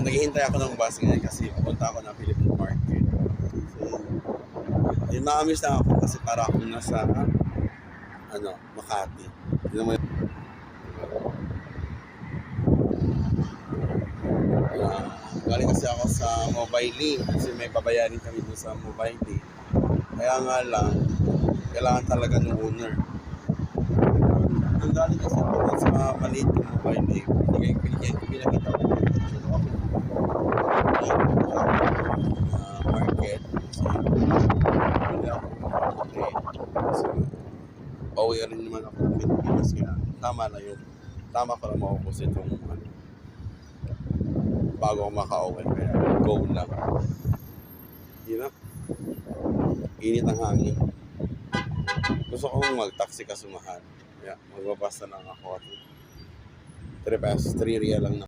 naghihintay ako ng bus ngayon kasi pupunta ako ng Philippine Market. So, yun, na-amiss lang ako kasi para akong nasa, Makati. Yun naman, galing kasi ako sa Mobile kasi may babayarin kami doon sa Mobile. Kaya nga lang, kailangan talaga ng owner. Ang galing kasi ako doon sa maliit yung Mobile, pinakita ko. Market. Hindi ako kasi pauwi rin naman ako ng Pilipinas kaya tama na yun. Tama ko na maubos itong bago ako makauwi. Kaya go lang. Yun na. Init ang hangin. Gusto kong mag-taxi kasumahan. Kaya magbabasa lang ako. 3 pesos, 3 real lang na.